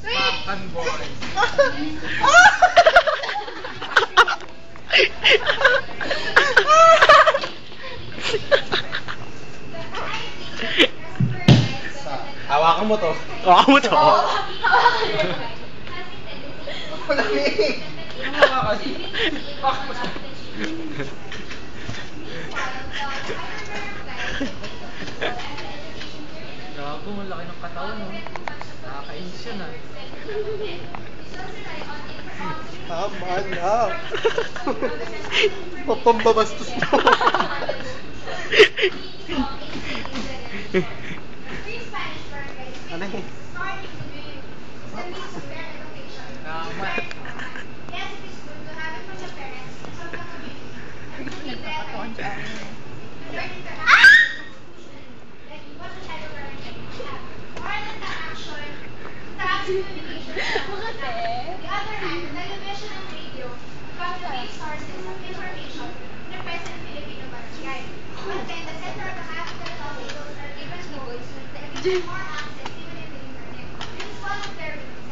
Bakan boy. Hawakan mo to. Hawakan mo to. Malamig. Hawakan. Hawakan mo siya. Gago, ang laki ng katawan, no? Nakakainis yun, ah. Tama na. Papambabastos mo. Ano eh? Tama. More access even in the internet. This is one of their reasons.